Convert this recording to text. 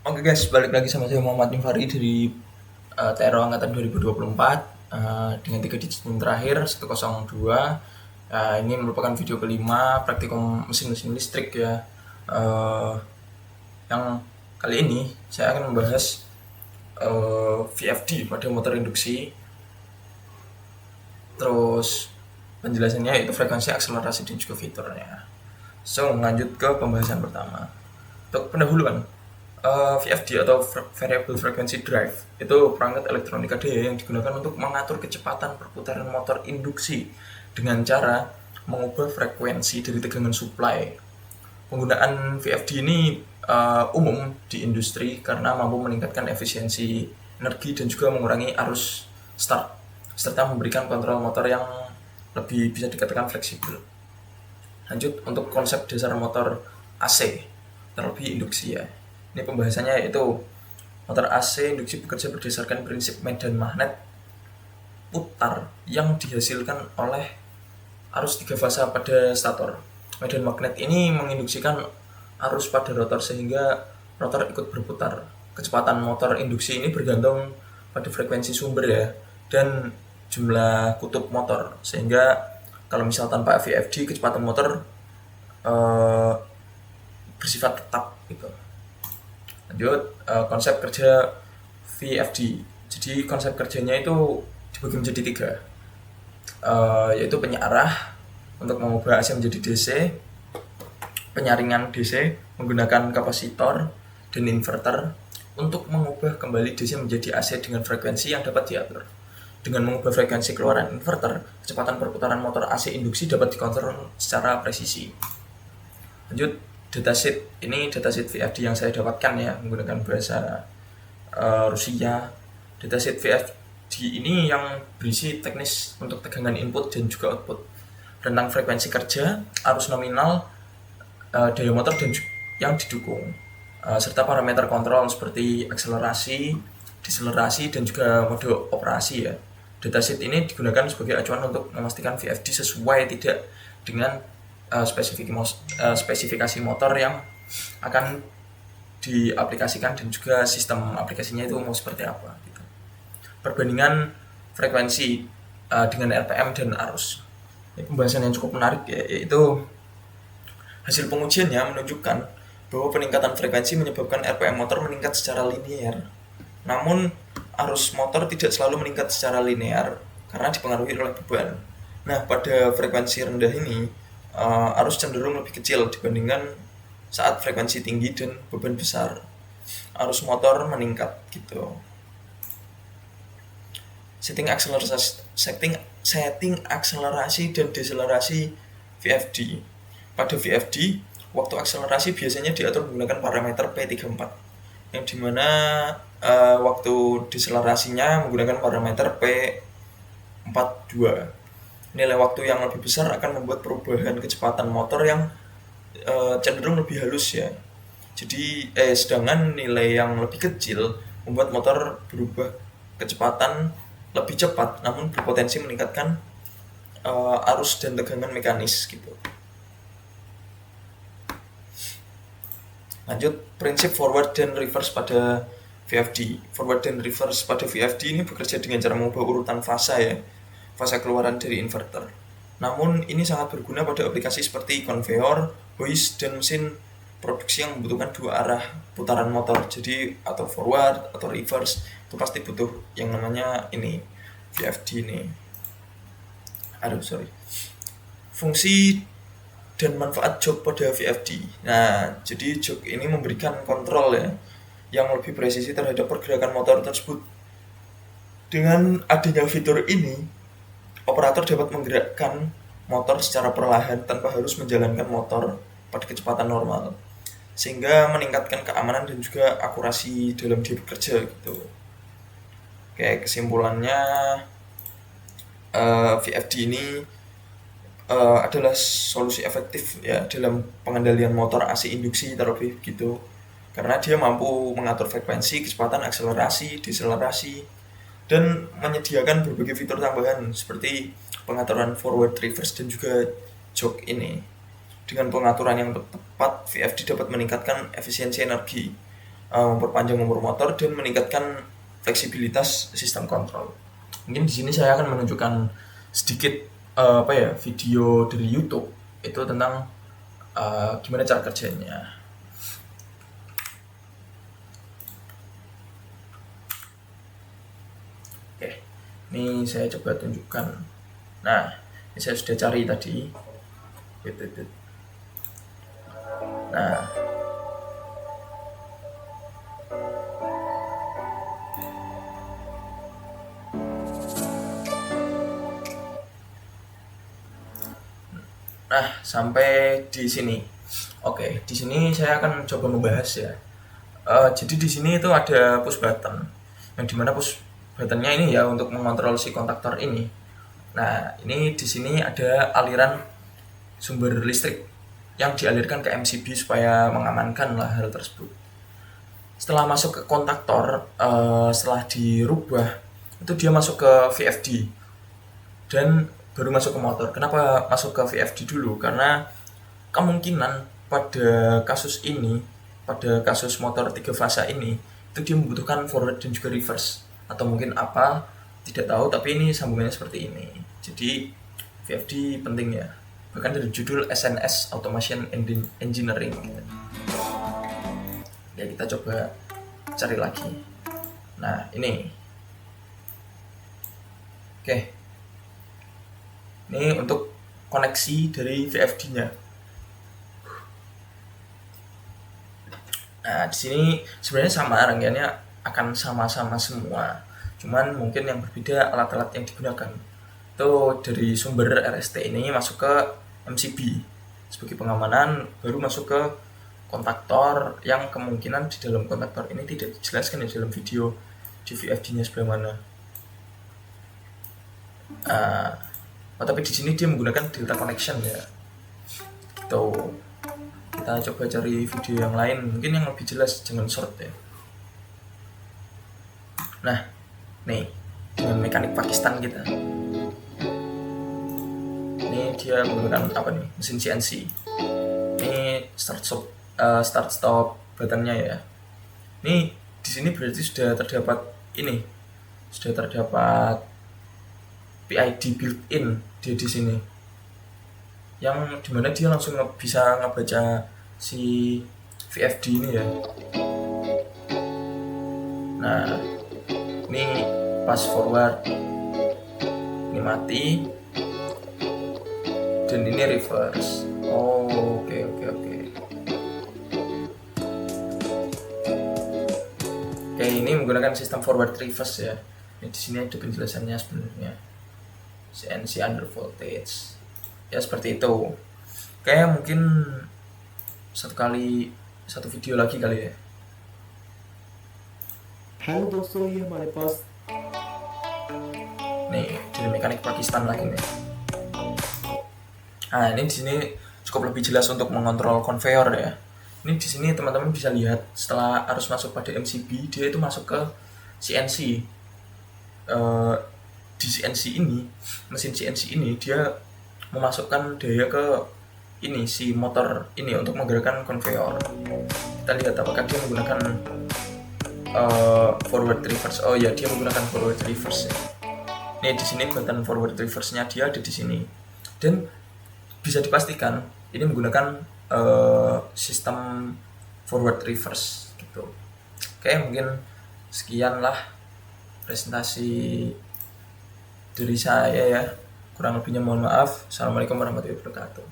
Oke guys, balik lagi sama saya Muhammad Nifari dari TRO Angkatan 2024 dengan 3 digit yang terakhir 102. Ini merupakan video kelima praktikum mesin-mesin listrik ya. Eh, yang kali ini saya akan membahas VFD pada motor induksi. Terus penjelasannya itu frekuensi, akselerasi, dan juga fiturnya. So, lanjut ke pembahasan pertama. Untuk pendahuluan, VFD atau Variable Frequency Drive itu perangkat elektronika daya yang digunakan untuk mengatur kecepatan perputaran motor induksi dengan cara mengubah frekuensi dari tegangan supply. Penggunaan VFD ini umum di industri karena mampu meningkatkan efisiensi energi dan juga mengurangi arus start serta memberikan kontrol motor yang lebih bisa dikatakan fleksibel. Lanjut untuk konsep dasar motor AC terlebih induksi ya. Ini pembahasannya yaitu motor AC induksi bekerja berdasarkan prinsip medan magnet putar yang dihasilkan oleh arus 3 fasa pada stator. Medan magnet ini menginduksikan arus pada rotor sehingga rotor ikut berputar. Kecepatan motor induksi ini bergantung pada frekuensi sumber ya dan jumlah kutub motor, sehingga kalau misal tanpa VFD kecepatan motor bersifat tetap gitu. Lanjut konsep kerja VFD. Jadi konsep kerjanya itu dibagi menjadi 3, yaitu penyearah untuk mengubah AC menjadi DC, penyaringan DC menggunakan kapasitor dan inverter untuk mengubah kembali DC menjadi AC dengan frekuensi yang dapat diatur. Dengan mengubah frekuensi keluaran inverter, kecepatan perputaran motor AC induksi dapat dikontrol secara presisi. Lanjut datasheet. Ini datasheet VFD yang saya dapatkan ya menggunakan bahasa Rusia. Datasheet VFD ini yang berisi teknis untuk tegangan input dan juga output, rentang frekuensi kerja, arus nominal, daya motor dan yang didukung, serta parameter kontrol seperti akselerasi, deselerasi, dan juga mode operasi ya. Datasheet ini digunakan sebagai acuan untuk memastikan VFD sesuai tidak dengan spesifikasi motor yang akan diaplikasikan dan juga sistem aplikasinya itu mau seperti apa gitu. Perbandingan frekuensi dengan RPM dan arus. Ini pembahasan yang cukup menarik ya, yaitu hasil pengujiannya menunjukkan bahwa peningkatan frekuensi menyebabkan RPM motor meningkat secara linear. Namun arus motor tidak selalu meningkat secara linear karena dipengaruhi oleh beban. Nah, pada frekuensi rendah ini arus cenderung lebih kecil dibandingkan saat frekuensi tinggi dan beban besar. Arus motor meningkat gitu. Setting akselerasi dan deselerasi VFD. Pada VFD, waktu akselerasi biasanya diatur menggunakan parameter P34, yang dimana waktu deselerasinya menggunakan parameter P42. Nilai waktu yang lebih besar akan membuat perubahan kecepatan motor yang cenderung lebih halus ya. Jadi sedangkan nilai yang lebih kecil membuat motor berubah kecepatan lebih cepat namun berpotensi meningkatkan arus dan tegangan mekanis gitu. Lanjut prinsip forward dan reverse pada VFD. Forward dan reverse pada VFD ini bekerja dengan cara mengubah urutan fasa ya, fasa keluaran dari inverter. Namun ini sangat berguna pada aplikasi seperti konveyor, hoist, dan mesin produksi yang membutuhkan 2 arah putaran motor. Jadi atau forward atau reverse itu pasti butuh yang namanya ini VFD ini. Fungsi dan manfaat jok pada VFD. Nah, jadi jok ini memberikan kontrol ya yang lebih presisi terhadap pergerakan motor tersebut. Dengan adanya fitur ini, operator dapat menggerakkan motor secara perlahan tanpa harus menjalankan motor pada kecepatan normal, sehingga meningkatkan keamanan dan juga akurasi dalam dia bekerja gitu. Oke, kesimpulannya VFD ini adalah solusi efektif ya dalam pengendalian motor AC induksi terlebih gitu, karena dia mampu mengatur frekuensi, kecepatan, akselerasi, deselerasi, dan menyediakan berbagai fitur tambahan seperti pengaturan forward, reverse, dan juga jok ini. Dengan pengaturan yang tepat, VFD dapat meningkatkan efisiensi energi, memperpanjang umur motor dan meningkatkan fleksibilitas sistem kontrol. Mungkin di sini saya akan menunjukkan sedikit video dari YouTube itu tentang gimana cara kerjanya. Oke, ini saya coba tunjukkan. Nah, ini saya sudah cari tadi. Nah, sampai di sini. Oke, di sini saya akan coba membahas ya. Jadi di sini itu ada push button, yang dimana push buttonnya ini ya untuk mengontrol si kontaktor ini. Nah, ini di sini ada aliran sumber listrik yang dialirkan ke MCB supaya mengamankan lah hal tersebut. Setelah masuk ke kontaktor, setelah dirubah, itu dia masuk ke VFD dan baru masuk ke motor. Kenapa masuk ke VFD dulu? Karena kemungkinan pada kasus ini, pada kasus motor 3 fasa ini, itu dia membutuhkan forward dan juga reverse. Atau mungkin apa, tidak tahu, tapi ini sambungannya seperti ini. Jadi VFD penting ya. Bahkan dari judul SNS, Automation Engineering. Ya, kita coba cari lagi. Nah, ini. Oke. Ini untuk koneksi dari VFD-nya. Nah, di sini sebenarnya sama, rangkaiannya akan sama-sama semua. Cuman mungkin yang berbeda alat-alat yang digunakan. Itu dari sumber RST ini masuk ke MCB sebagai pengamanan, baru masuk ke kontaktor yang kemungkinan di dalam kontaktor ini tidak dijelaskan di dalam video di VFD-nya sebelah mana. Tapi di sini dia menggunakan delta connection ya. Tuh, kita coba cari video yang lain, mungkin yang lebih jelas, jangan short ya. Nah, nih dengan mekanik Pakistan kita. Ini dia menggunakan apa nih? Mesin CNC. Ini start stop buttonnya ya. Ini di sini berarti sudah terdapat PID built-in di sini, yang dimana dia langsung bisa ngebaca si VFD ini ya. Nah, ini pas forward, ini mati, dan ini reverse. Oke. Oke, ini menggunakan sistem forward reverse ya. Ini di sini ada penjelasannya sebenarnya. CNC under voltage. Ya seperti itu. Kayak mungkin satu video lagi kali ya. Hello दोस्तों, ये हमारे पास Nih, dari mekanik Pakistan lagi nih. Nah, ini di sini cukup lebih jelas untuk mengontrol konveyor ya. Ini di sini teman-teman bisa lihat setelah arus masuk pada MCB, dia itu masuk ke CNC. Di CNC ini, mesin CNC ini dia memasukkan daya ke ini si motor ini untuk menggerakkan konveyor. Kita lihat apakah dia menggunakan forward reverse. Oh ya, dia menggunakan forward reverse ya. Nih di sini button forward reverse-nya dia ada di sini. Dan bisa dipastikan ini menggunakan sistem forward reverse gitu. Oke, mungkin sekianlah presentasi dari saya ya. Kurang lebihnya mohon maaf. Assalamualaikum warahmatullahi wabarakatuh.